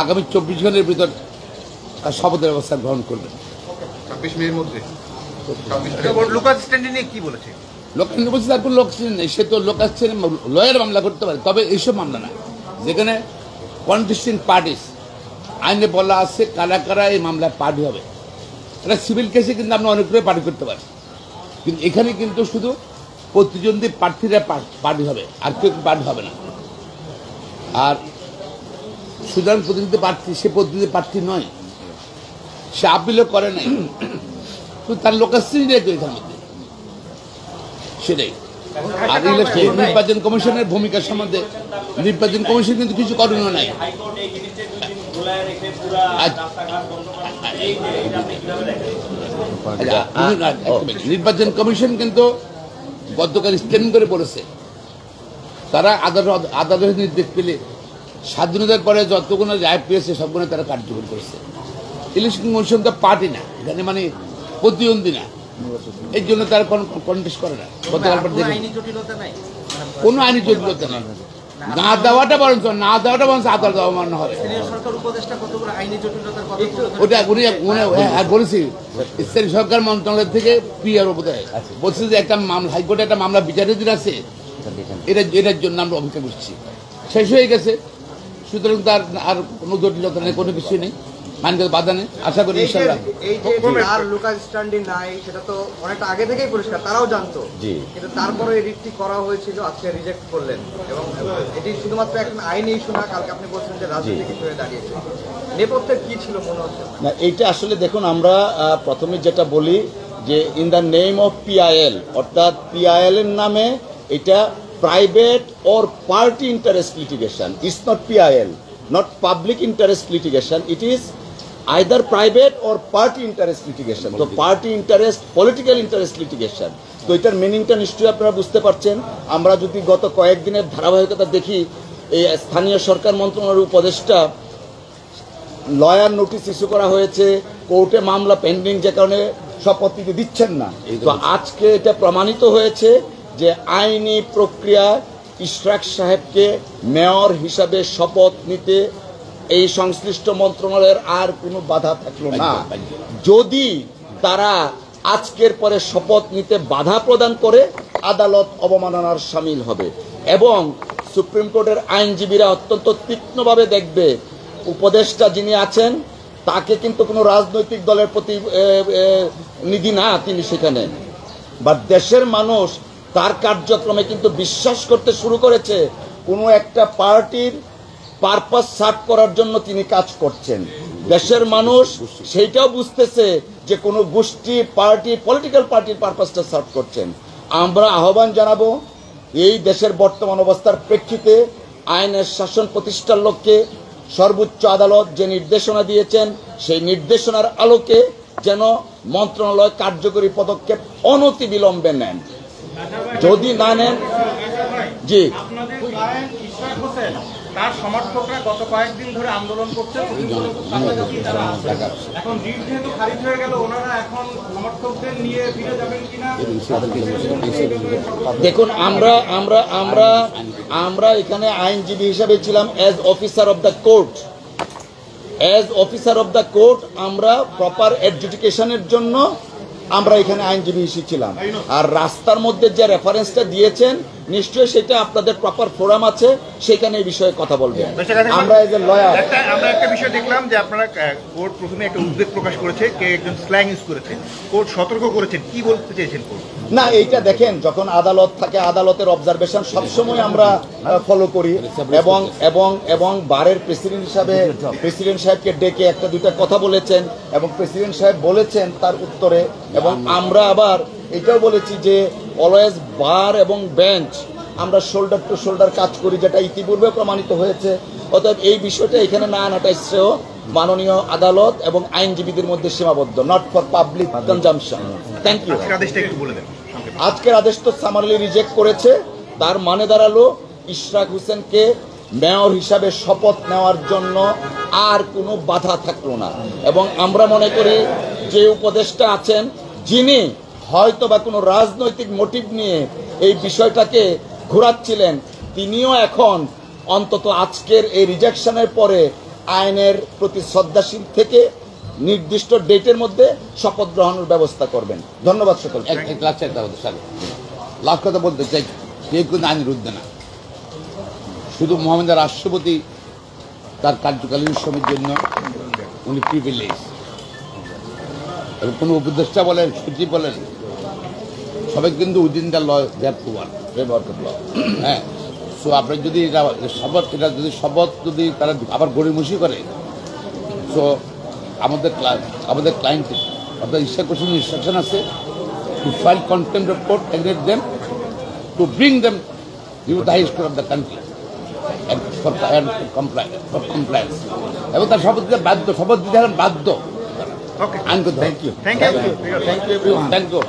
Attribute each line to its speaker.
Speaker 1: আগামী 24 ঘন্টার ভিতর শপথের ব্যবস্থা গ্রহণ করবেন।
Speaker 2: 26 মের মধ্যে
Speaker 3: লুকাস স্ট্যান্ডি নিয়ে কি বলেছে?
Speaker 1: লোকাল বলছে তার কোনো লোক নেই, সে তো লোক আসছে লয়ার মামলা করতে পারে, তবে এইসব মামলা না যেখানে কন্টেস্টিং পার্টিস আইনে বলা আছে কারা কারা এই মামলায় পার্টি হবে। এটা সিভিল কেসে কিন্তু আমরা অনেকগুলো পার্টি করতে পারি, কিন্তু এখানে কিন্তু শুধু প্রতিদ্বন্দ্বী প্রার্থীরা পার্টি হবে, আর কেউ পার্টি হবে না। আর সুতরাং প্রতিনিধি প্রার্থী সে প্রতিনিধি প্রার্থী নয়, সে আপিলও করে নাই, তো তার লোকাশ্রী নেই তো এখানে মধ্যে সেটাই। আর নির্বাচন কমিশনের ভূমিকা সম্বন্ধে নির্বাচন কমিশন কিন্তু কিছু করণীয় নাই। নির্বাচন কমিশন কিন্তু গতকাল স্ট্যান্ড করে বলেছে তারা আদালতের নির্দেশ পেলে স্বাধীনতার পরে যতগুলো রায় পেয়েছে সবগুলো তারা কার্যকর করেছে। ইলেকশন কমিশন তো পার্টি না, এখানে মানে প্রতিদ্বন্দ্বী না, এই জন্য তারা কন্টেস্ট করে না। গতকাল কোনো আইনি জটিলতা নেই, না দেওয়াটা বরঞ্চ আদালত অমান্য হবে। ওটা বলেছি স্থানীয় সরকার মন্ত্রণালয় থেকে পিআর বোধহয় বলছে যে একটা মামলা হাইকোর্টে একটা মামলা বিচারাধীন আছে, এটার জন্য আমরা অপেক্ষা করছি, শেষ হয়ে গেছে। সুতরাং তার আর কোনো জটিলতা নেই, কোনো কিছু নেই, মানগত বাধা নেই। আশা করি ইনশাআল্লাহ
Speaker 4: আর লুকাস স্ট্যান্ডিং নাই সেটা তো অনেকটা আগে থেকেই পরিষ্কার, তারাও জানতো, কিন্তু তারপরে এই রিটটি করা হয়েছিল, আজকে রিজেক্ট করলেন। এবং এটি শুধুমাত্র একটা আইনি ইস্যু না, কালকে আপনি বলছেন যে রাজনৈতিক ইস্যু হয়ে দাঁড়িয়েছে, নেপথ্যে কি ছিল মনে হচ্ছে
Speaker 5: না? এইটা আসলে দেখুন, আমরা প্রথমে যেটা বলি যে in the name of PIL, অর্থাৎ পিআইএল এর নামে এটা private or party interest litigation, it's not PIL, not public interest litigation, it is either private or party interest litigation. তো party interest, political interest litigation, তো এটার মিনিংটা নিশ্চয়ই আপনারা বুঝতে পারছেন। আমরা যদি গত কয়েকদিনের ধারাবাহিকতা দেখি, এই স্থানীয় সরকার মন্ত্রণালয়ের উপদেষ্টা লয়ার নোটিশ ইস্যু করা হয়েছে, কোর্টে মামলা পেন্ডিং, যে কারণে শপথ নিতে দিচ্ছেন না। তো আজকে এটা প্রমাণিত হয়েছে যে আইনি প্রক্রিয়া ইশরাক সাহেবকে মেয়র হিসাবে শপথ নিতে এই সংশ্লিষ্ট মন্ত্রণালয়ের আর কোনো বাধা থাকলো না। যদি তারা আজকের পরে শপথ নিতে বাধা প্রদান করে, আদালত অবমাননার শামিল হবে। এবং সুপ্রিম কোর্টের আইনজীবীরা অত্যন্ত তীক্ষ্ণভাবে দেখবে, উপদেষ্টা যিনি আছেন তাকে কিন্তু কোনো রাজনৈতিক দলের প্রতিনিধি না তিনি সেখানে, বা দেশের মানুষ তার কার্যক্রমে কিন্তু বিশ্বাস করতে শুরু করেছে কোনো একটা পার্টির পারপাস সার্ভ করার জন্য তিনি কাজ করছেন। দেশের মানুষ সেইটাও বুঝতেছে যে কোনো গোষ্ঠী, পার্টি, পলিটিক্যাল পার্টির পারপাসটা সার্ভ করছেন। আমরা আহ্বান জানাবো এই দেশের বর্তমান অবস্থার প্রেক্ষিতে আইনের শাসন প্রতিষ্ঠার লক্ষ্যে সর্বোচ্চ আদালত যে নির্দেশনা দিয়েছেন সেই নির্দেশনার আলোকে যেন মন্ত্রণালয় কার্যকরী পদক্ষেপ অনতিবিলম্বে নেন। যদি না নেন, জি,
Speaker 3: তার সমর্থকরা গত কয়েকদিন ধরে আন্দোলন করছে, এখন রিট যেহেতু খারিজ হয়ে গেল, ওনারা এখন সমর্থকদের নিয়ে ফিরে যাবেন কিনা?
Speaker 5: দেখুন, আমরা এখানে আইনজীবী হিসাবে ছিলাম as officer of the court. As officer of the court আমরা প্রপার অ্যাডজুডিকেশনের জন্য আমরা এখানে আইনজীবী হিসেবে ছিলাম। আর রাস্তার মধ্যে যে রেফারেন্সটা দিয়েছেন, নিশ্চয়ই সেটা আপনাদের প্রপার ফোরাম আছে, সেখানে এই বিষয়ে কথা বলবেন। আমরা এজ এ লয়ার,
Speaker 3: আমরা একটা বিষয় দেখলাম যে আপনারা কোর্ট প্রথমে একটা উদ্বেগ প্রকাশ করেছে, কে একজন স্ল্যাং ইউজ করেছে, কোর্ট সতর্ক করেছেন, কি বলতে চেয়েছেন কোর্ট?
Speaker 5: না, এইটা দেখেন, যখন আদালত থাকে আদালতের অবজারভেশন সবসময় আমরা ফলো করি, এবং বারের প্রেসিডেন্ট হিসাবে প্রেসিডেন্ট সাহেবকে ডেকে একটা দুইটা কথা বলেছেন, এবং প্রেসিডেন্ট সাহেব বলেছেন তার উত্তরে। এবং আমরা আবার এটাও বলেছি যে অলওয়েজ বার এবং বেঞ্চ আমরা শোল্ডার টু শোল্ডার কাজ করি, যেটা ইতিপূর্বে প্রমাণিত হয়েছে। অতএব এই বিষয়টা এখানে না আনাটা শ্রেয় মাননীয় আদালত এবং আইনজীবীদের মধ্যে সীমাবদ্ধ, not for public consumption. Thank you. আজকের আদেশ তো সামারলি রিজেক্ট করেছে, তার মানে দাঁড়ালো ইশরাক হোসেনকে মেয়র হিসাবে শপথ নেওয়ার জন্য আর কোনো বাধা থাকলো না। এবং আমরা মনে করি যে উপদেষ্টা আছেন, যিনি হয়তো বা কোনো রাজনৈতিক মোটিভ নিয়ে এই বিষয়টাকে ঘোরাচ্ছিলেন, তিনিও এখন অন্তত আজকের এই রিজেকশনের পরে আইনের প্রতি শ্রদ্ধাশীল থেকে নির্দিষ্ট ডেটের মধ্যে শপথ গ্রহণের ব্যবস্থা করবেন। ধন্যবাদ সকলকে।
Speaker 1: লাস্ট কথা বলতে চাই, কেউ কিন্তু আইনের ঊর্ধ্বে না। শুধু মোহাম্মদ রাষ্ট্রপতি তার কার্যকালীন সময়ের জন্য উনি প্রিভিলেজ, এবং কোনো উপদেষ্টা বলেন, সচিব বলেন, সবাই কিন্তু উইদিন দ্য ল
Speaker 5: ব্যবহার করলো।
Speaker 1: হ্যাঁ। সো আপনার যদি এটা শপথ যদি তারা আবার গড়িমসি করে, সো আমাদের ক্লায়েন্ট অর্থাৎ ইনস্ট্রাকশন আছে two file contempt of court against them to bring them to the highest court of the country for compliance, এবং তার শপথ দিতে বাধ্য, শপথ দিতে বাধ্য
Speaker 3: ওকে,
Speaker 1: আইনগত।
Speaker 5: Thank you.
Speaker 3: Thank you.
Speaker 5: Thank you everyone.
Speaker 1: Thank you.